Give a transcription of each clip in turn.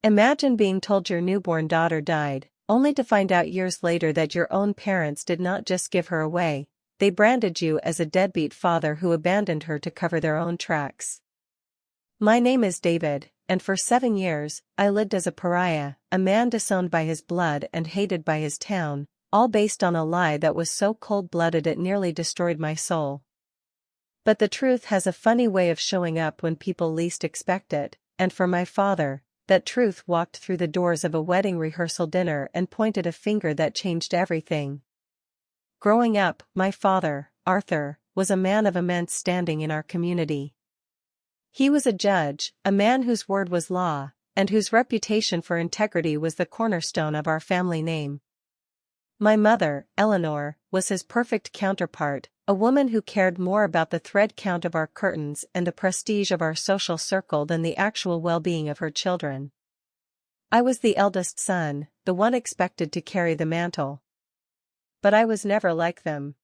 Imagine being told your newborn daughter died, only to find out years later that your own parents did not just give her away, they branded you as a deadbeat father who abandoned her to cover their own tracks. My name is David, and for 7 years, I lived as a pariah, a man disowned by his blood and hated by his town, all based on a lie that was so cold-blooded it nearly destroyed my soul. But the truth has a funny way of showing up when people least expect it, and for my father, that truth walked through the doors of a wedding rehearsal dinner and pointed a finger that changed everything. Growing up, my father, Arthur, was a man of immense standing in our community. He was a judge, a man whose word was law, and whose reputation for integrity was the cornerstone of our family name. My mother, Eleanor, was his perfect counterpart, a woman who cared more about the thread count of our curtains and the prestige of our social circle than the actual well-being of her children. I was the eldest son, the one expected to carry the mantle. But I was never like them.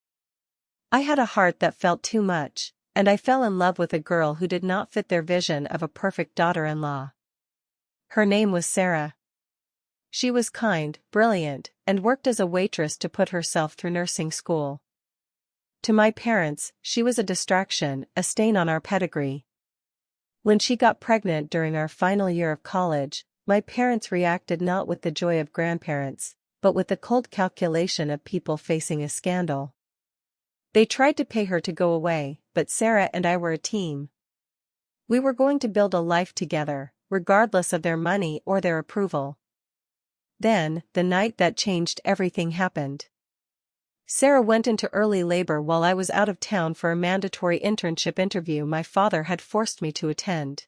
I had a heart that felt too much, and I fell in love with a girl who did not fit their vision of a perfect daughter-in-law. Her name was Sarah. She was kind, brilliant, and worked as a waitress to put herself through nursing school. To my parents, she was a distraction, a stain on our pedigree. When she got pregnant during our final year of college, my parents reacted not with the joy of grandparents, but with the cold calculation of people facing a scandal. They tried to pay her to go away, but Sarah and I were a team. We were going to build a life together, regardless of their money or their approval. Then, the night that changed everything happened. Sarah went into early labor while I was out of town for a mandatory internship interview my father had forced me to attend.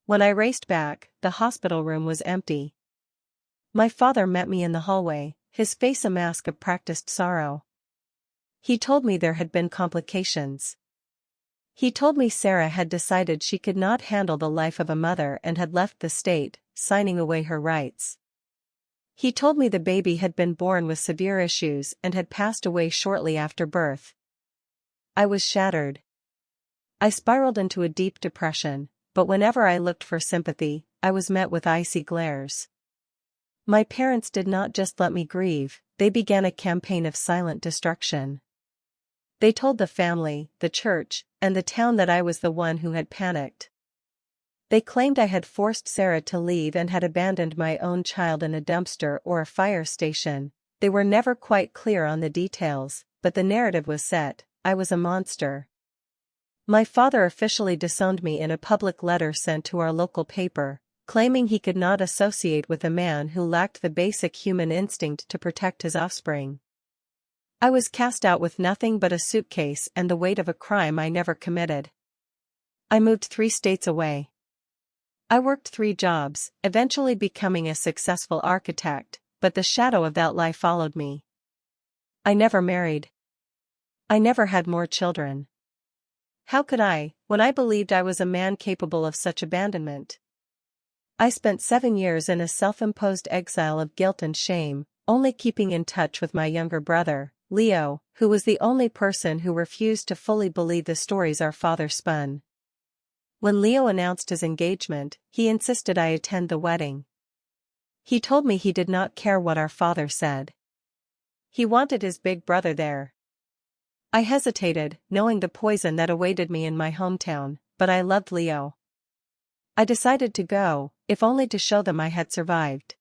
When I raced back, the hospital room was empty. My father met me in the hallway, his face a mask of practiced sorrow. He told me there had been complications. He told me Sarah had decided she could not handle the life of a mother and had left the state, signing away her rights. He told me the baby had been born with severe issues and had passed away shortly after birth. I was shattered. I spiraled into a deep depression, but whenever I looked for sympathy, I was met with icy glares. My parents did not just let me grieve, they began a campaign of silent destruction. They told the family, the church, and the town that I was the one who had panicked. They claimed I had forced Sarah to leave and had abandoned my own child in a dumpster or a fire station. They were never quite clear on the details, but the narrative was set: I was a monster. My father officially disowned me in a public letter sent to our local paper, claiming he could not associate with a man who lacked the basic human instinct to protect his offspring. I was cast out with nothing but a suitcase and the weight of a crime I never committed. I moved 3 states away. I worked 3 jobs, eventually becoming a successful architect, but the shadow of that life followed me. I never married. I never had more children. How could I, when I believed I was a man capable of such abandonment? I spent 7 years in a self-imposed exile of guilt and shame, only keeping in touch with my younger brother, Leo, who was the only person who refused to fully believe the stories our father spun. When Leo announced his engagement, he insisted I attend the wedding. He told me he did not care what our father said. He wanted his big brother there. I hesitated, knowing the poison that awaited me in my hometown, but I loved Leo. I decided to go, if only to show them I had survived.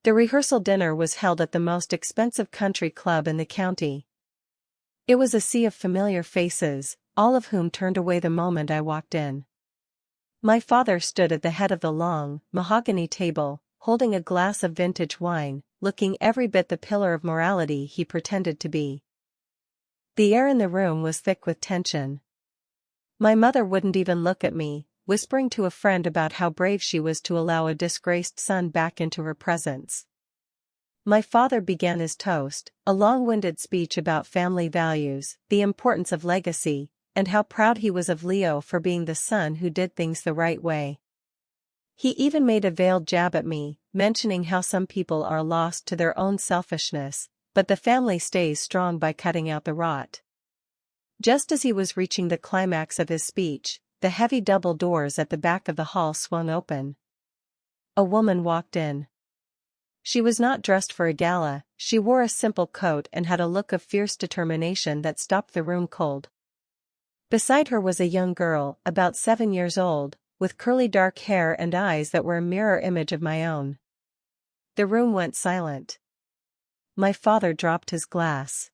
The rehearsal dinner was held at the most expensive country club in the county. It was a sea of familiar faces, all of whom turned away the moment I walked in. My father stood at the head of the long, mahogany table, holding a glass of vintage wine, looking every bit the pillar of morality he pretended to be. The air in the room was thick with tension. My mother wouldn't even look at me, whispering to a friend about how brave she was to allow a disgraced son back into her presence. My father began his toast, a long-winded speech about family values, the importance of legacy, and how proud he was of Leo for being the son who did things the right way. He even made a veiled jab at me, mentioning how some people are lost to their own selfishness, but the family stays strong by cutting out the rot. Just as he was reaching the climax of his speech, the heavy double doors at the back of the hall swung open. A woman walked in. She was not dressed for a gala, she wore a simple coat and had a look of fierce determination that stopped the room cold. Beside her was a young girl, about 7 years old, with curly dark hair and eyes that were a mirror image of my own. The room went silent. My father dropped his glass.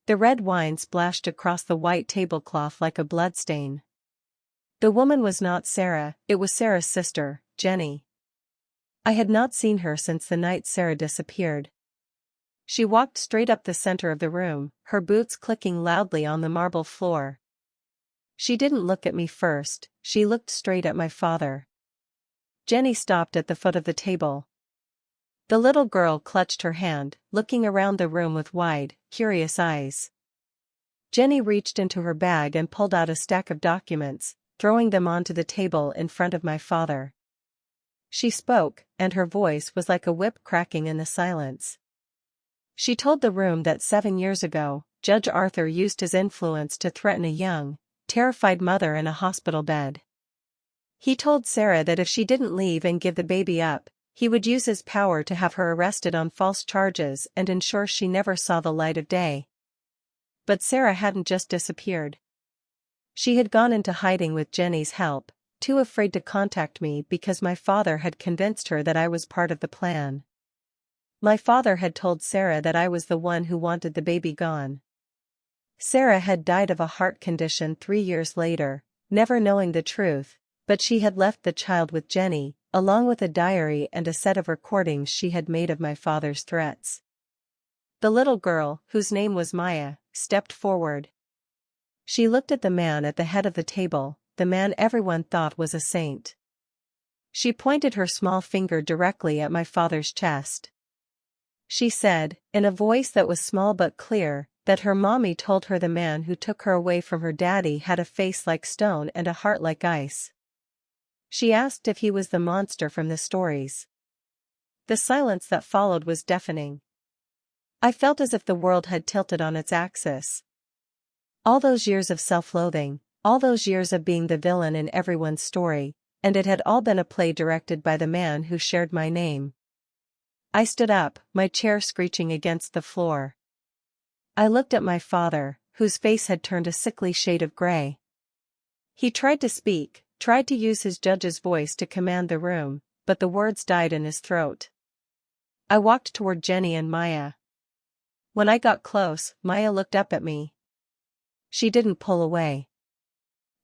The red wine splashed across the white tablecloth like a bloodstain. The woman was not Sarah, it was Sarah's sister, Jenny. I had not seen her since the night Sarah disappeared. She walked straight up the center of the room, her boots clicking loudly on the marble floor. She didn't look at me first, she looked straight at my father. Jenny stopped at the foot of the table. The little girl clutched her hand, looking around the room with wide, curious eyes. Jenny reached into her bag and pulled out a stack of documents, throwing them onto the table in front of my father. She spoke, and her voice was like a whip cracking in the silence. She told the room that 7 years ago, Judge Arthur used his influence to threaten a young, terrified mother in a hospital bed. He told Sarah that if she didn't leave and give the baby up, he would use his power to have her arrested on false charges and ensure she never saw the light of day. But Sarah hadn't just disappeared. She had gone into hiding with Jenny's help, too afraid to contact me because my father had convinced her that I was part of the plan. My father had told Sarah that I was the one who wanted the baby gone. Sarah had died of a heart condition 3 years later, never knowing the truth, but she had left the child with Jenny, along with a diary and a set of recordings she had made of my father's threats. The little girl, whose name was Maya, stepped forward. She looked at the man at the head of the table, the man everyone thought was a saint. She pointed her small finger directly at my father's chest. She said, in a voice that was small but clear, that her mommy told her the man who took her away from her daddy had a face like stone and a heart like ice. She asked if he was the monster from the stories. The silence that followed was deafening. I felt as if the world had tilted on its axis. All those years of self-loathing, all those years of being the villain in everyone's story, and it had all been a play directed by the man who shared my name. I stood up, my chair screeching against the floor. I looked at my father, whose face had turned a sickly shade of gray. He tried to speak, tried to use his judge's voice to command the room, but the words died in his throat. I walked toward Jenny and Maya. When I got close, Maya looked up at me. She didn't pull away.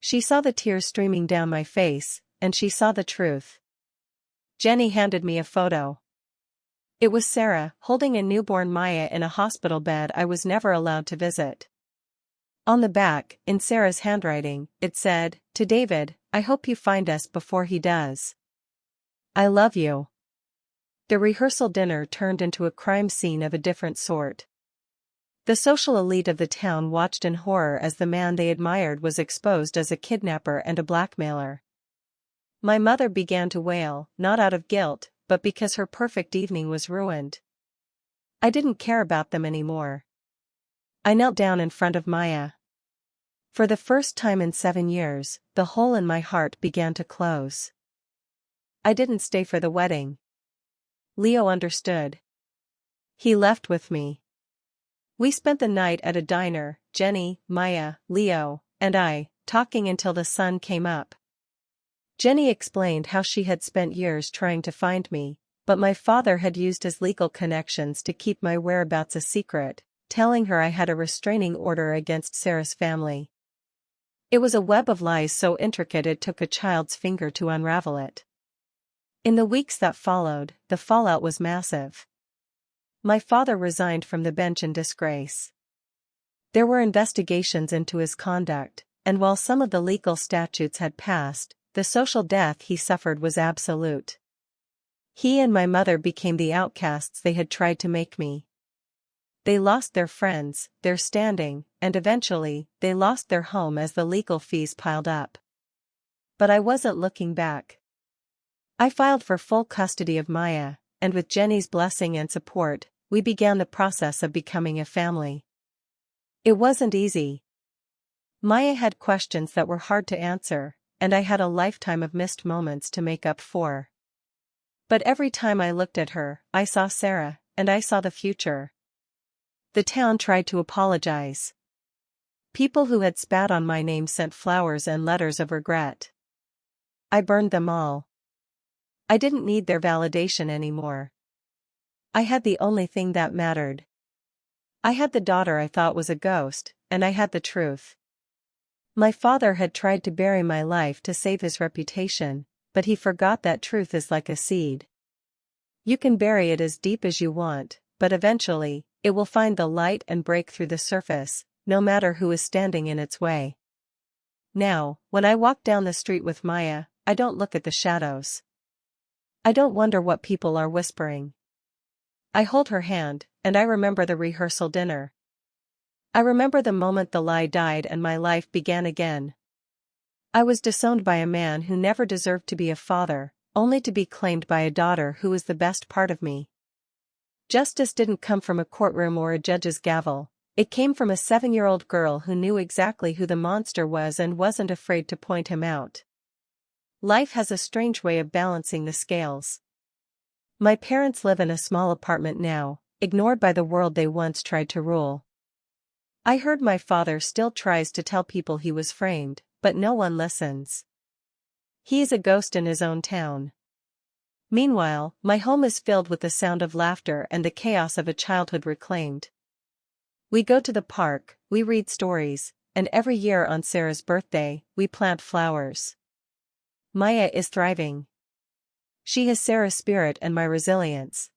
She saw the tears streaming down my face, and she saw the truth. Jenny handed me a photo. It was Sarah, holding a newborn Maya in a hospital bed I was never allowed to visit. On the back, in Sarah's handwriting, it said, "To David, I hope you find us before he does. I love you." The rehearsal dinner turned into a crime scene of a different sort. The social elite of the town watched in horror as the man they admired was exposed as a kidnapper and a blackmailer. My mother began to wail, not out of guilt, but because her perfect evening was ruined. I didn't care about them anymore. I knelt down in front of Maya. For the first time in 7 years, the hole in my heart began to close. I didn't stay for the wedding. Leo understood. He left with me. We spent the night at a diner, Jenny, Maya, Leo, and I, talking until the sun came up. Jenny explained how she had spent years trying to find me, but my father had used his legal connections to keep my whereabouts a secret, telling her I had a restraining order against Sarah's family. It was a web of lies so intricate it took a child's finger to unravel it. In the weeks that followed, the fallout was massive. My father resigned from the bench in disgrace. There were investigations into his conduct, and while some of the legal statutes had passed, the social death he suffered was absolute. He and my mother became the outcasts they had tried to make me. They lost their friends, their standing, and eventually, they lost their home as the legal fees piled up. But I wasn't looking back. I filed for full custody of Maya, and with Jenny's blessing and support, we began the process of becoming a family. It wasn't easy. Maya had questions that were hard to answer, and I had a lifetime of missed moments to make up for. But every time I looked at her, I saw Sarah, and I saw the future. The town tried to apologize. People who had spat on my name sent flowers and letters of regret. I burned them all. I didn't need their validation anymore. I had the only thing that mattered. I had the daughter I thought was a ghost, and I had the truth. My father had tried to bury my life to save his reputation, but he forgot that truth is like a seed. You can bury it as deep as you want, but eventually, it will find the light and break through the surface, no matter who is standing in its way. Now, when I walk down the street with Maya, I don't look at the shadows. I don't wonder what people are whispering. I hold her hand, and I remember the rehearsal dinner. I remember the moment the lie died and my life began again. I was disowned by a man who never deserved to be a father, only to be claimed by a daughter who was the best part of me. Justice didn't come from a courtroom or a judge's gavel, it came from a 7-year-old girl who knew exactly who the monster was and wasn't afraid to point him out. Life has a strange way of balancing the scales. My parents live in a small apartment now, ignored by the world they once tried to rule. I heard my father still tries to tell people he was framed, but no one listens. He is a ghost in his own town. Meanwhile, my home is filled with the sound of laughter and the chaos of a childhood reclaimed. We go to the park, we read stories, and every year on Sarah's birthday, we plant flowers. Maya is thriving. She has Sarah's spirit and my resilience.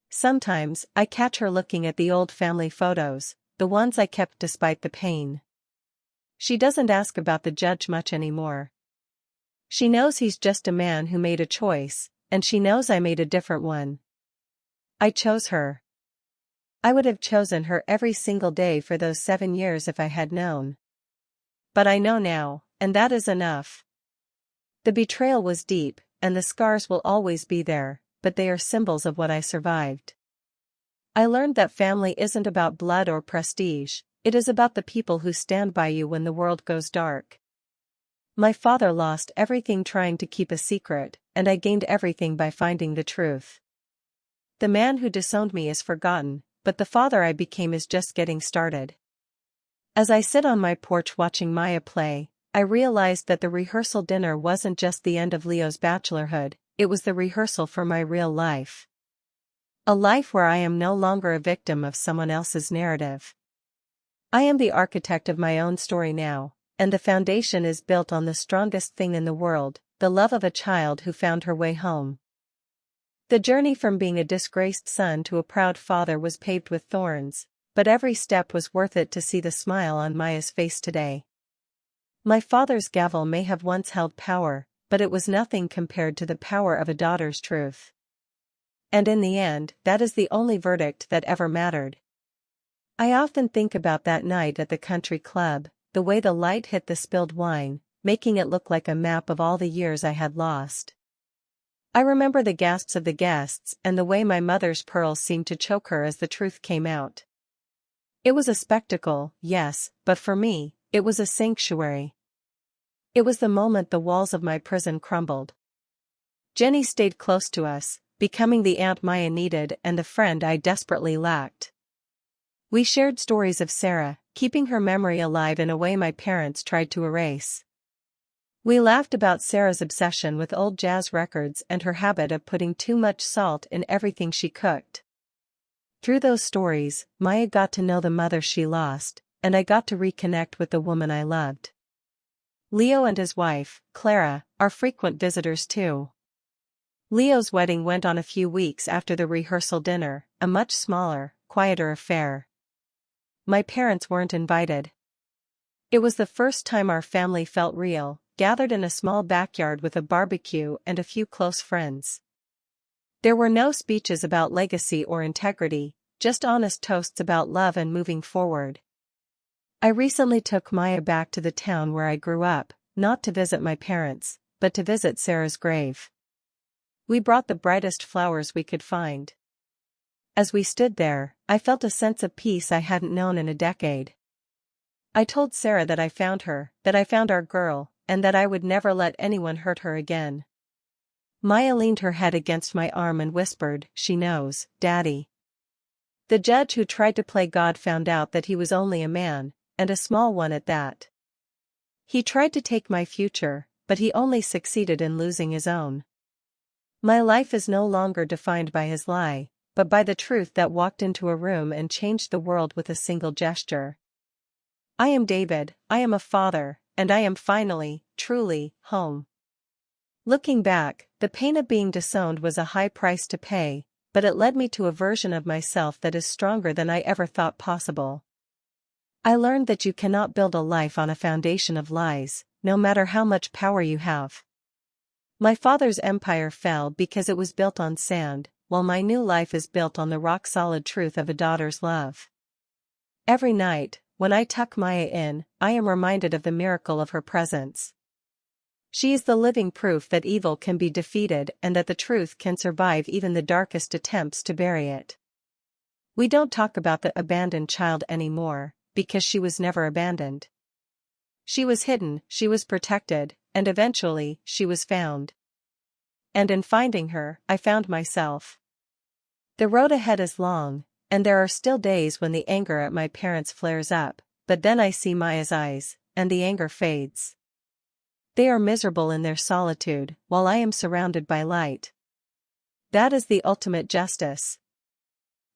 Sometimes, I catch her looking at the old family photos, the ones I kept despite the pain. She doesn't ask about the judge much anymore. She knows he's just a man who made a choice, and she knows I made a different one. I chose her. I would have chosen her every single day for those 7 years if I had known. But I know now, and that is enough. The betrayal was deep, and the scars will always be there, but they are symbols of what I survived. I learned that family isn't about blood or prestige, it is about the people who stand by you when the world goes dark. My father lost everything trying to keep a secret, and I gained everything by finding the truth. The man who disowned me is forgotten, but the father I became is just getting started. As I sit on my porch watching Maya play, I realized that the rehearsal dinner wasn't just the end of Leo's bachelorhood, it was the rehearsal for my real life. A life where I am no longer a victim of someone else's narrative. I am the architect of my own story now, and the foundation is built on the strongest thing in the world, the love of a child who found her way home. The journey from being a disgraced son to a proud father was paved with thorns, but every step was worth it to see the smile on Maya's face today. My father's gavel may have once held power, but it was nothing compared to the power of a daughter's truth. And in the end, that is the only verdict that ever mattered. I often think about that night at the country club, the way the light hit the spilled wine, making it look like a map of all the years I had lost. I remember the gasps of the guests and the way my mother's pearls seemed to choke her as the truth came out. It was a spectacle, yes, but for me, it was a sanctuary. It was the moment the walls of my prison crumbled. Jenny stayed close to us, becoming the aunt Maya needed and the friend I desperately lacked. We shared stories of Sarah, keeping her memory alive in a way my parents tried to erase. We laughed about Sarah's obsession with old jazz records and her habit of putting too much salt in everything she cooked. Through those stories, Maya got to know the mother she lost, and I got to reconnect with the woman I loved. Leo and his wife, Clara, are frequent visitors too. Leo's wedding went on a few weeks after the rehearsal dinner, a much smaller, quieter affair. My parents weren't invited. It was the first time our family felt real, gathered in a small backyard with a barbecue and a few close friends. There were no speeches about legacy or integrity, just honest toasts about love and moving forward. I recently took Maya back to the town where I grew up, not to visit my parents, but to visit Sarah's grave. We brought the brightest flowers we could find. As we stood there, I felt a sense of peace I hadn't known in a decade. I told Sarah that I found her, that I found our girl, and that I would never let anyone hurt her again. Maya leaned her head against my arm and whispered, "She knows, Daddy." The judge who tried to play God found out that he was only a man, and a small one at that. He tried to take my future, but he only succeeded in losing his own. My life is no longer defined by his lie, but by the truth that walked into a room and changed the world with a single gesture. I am David, I am a father, and I am finally, truly, home. Looking back, the pain of being disowned was a high price to pay, but it led me to a version of myself that is stronger than I ever thought possible. I learned that you cannot build a life on a foundation of lies, no matter how much power you have. My father's empire fell because it was built on sand, while my new life is built on the rock-solid truth of a daughter's love. Every night, when I tuck Maya in, I am reminded of the miracle of her presence. She is the living proof that evil can be defeated and that the truth can survive even the darkest attempts to bury it. We don't talk about the abandoned child anymore, because she was never abandoned. She was hidden, she was protected, and eventually, she was found. And in finding her, I found myself. The road ahead is long, and there are still days when the anger at my parents flares up, but then I see Maya's eyes, and the anger fades. They are miserable in their solitude, while I am surrounded by light. That is the ultimate justice.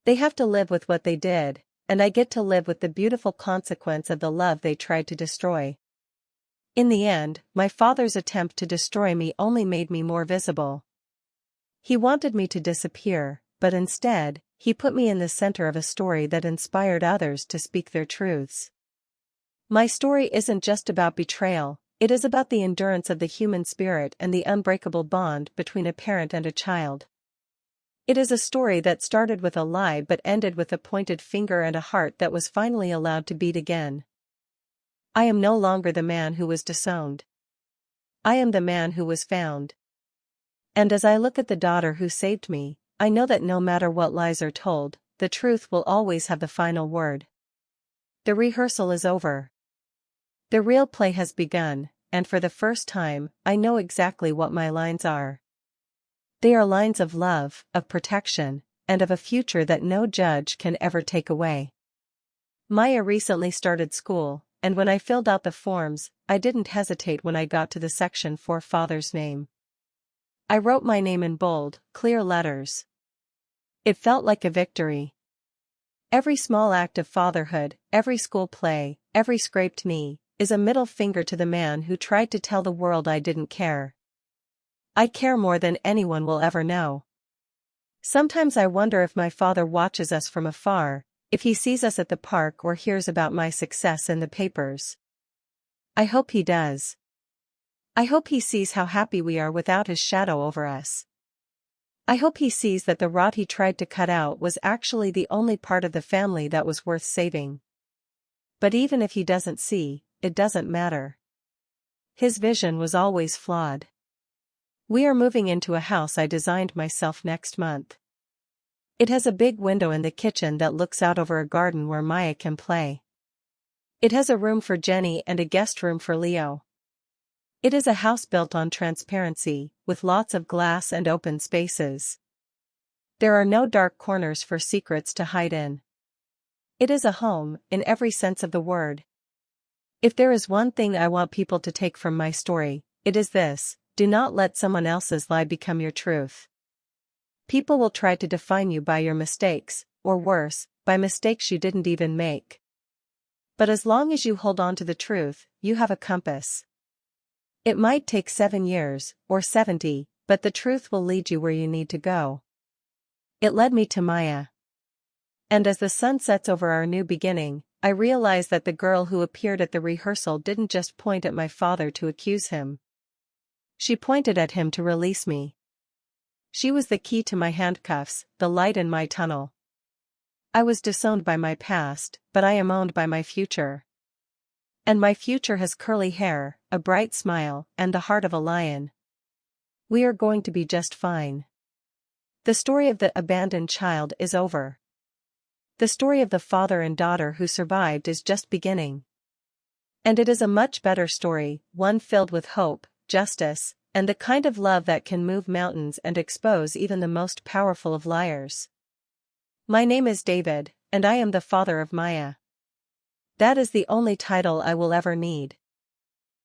They have to live with what they did, and I get to live with the beautiful consequence of the love they tried to destroy. In the end, my father's attempt to destroy me only made me more visible. He wanted me to disappear, but instead, he put me in the center of a story that inspired others to speak their truths. My story isn't just about betrayal. It is about the endurance of the human spirit and the unbreakable bond between a parent and a child. It is a story that started with a lie but ended with a pointed finger and a heart that was finally allowed to beat again. I am no longer the man who was disowned. I am the man who was found. And as I look at the daughter who saved me, I know that no matter what lies are told, the truth will always have the final word. The rehearsal is over. The real play has begun, and for the first time, I know exactly what my lines are. They are lines of love, of protection, and of a future that no judge can ever take away. Maya recently started school, and when I filled out the forms, I didn't hesitate when I got to the section for father's name. I wrote my name in bold, clear letters. It felt like a victory. Every small act of fatherhood, every school play, every scraped knee, is a middle finger to the man who tried to tell the world I didn't care. I care more than anyone will ever know. Sometimes I wonder if my father watches us from afar, if he sees us at the park or hears about my success in the papers. I hope he does. I hope he sees how happy we are without his shadow over us. I hope he sees that the rot he tried to cut out was actually the only part of the family that was worth saving. But even if he doesn't see, it doesn't matter. His vision was always flawed. We are moving into a house I designed myself next month. It has a big window in the kitchen that looks out over a garden where Maya can play. It has a room for Jenny and a guest room for Leo. It is a house built on transparency, with lots of glass and open spaces. There are no dark corners for secrets to hide in. It is a home, in every sense of the word. If there is one thing I want people to take from my story, it is this: do not let someone else's lie become your truth. People will try to define you by your mistakes, or worse, by mistakes you didn't even make. But as long as you hold on to the truth, you have a compass. It might take 7 years, or 70, but the truth will lead you where you need to go. It led me to Maya. And as the sun sets over our new beginning, I realize that the girl who appeared at the rehearsal didn't just point at my father to accuse him. She pointed at him to release me. She was the key to my handcuffs, the light in my tunnel. I was disowned by my past, but I am owned by my future. And my future has curly hair, a bright smile, and the heart of a lion. We are going to be just fine. The story of the abandoned child is over. The story of the father and daughter who survived is just beginning. And it is a much better story, one filled with hope, justice, And the kind of love that can move mountains and expose even the most powerful of liars. My name is David, and I am the father of Maya. That is the only title I will ever need.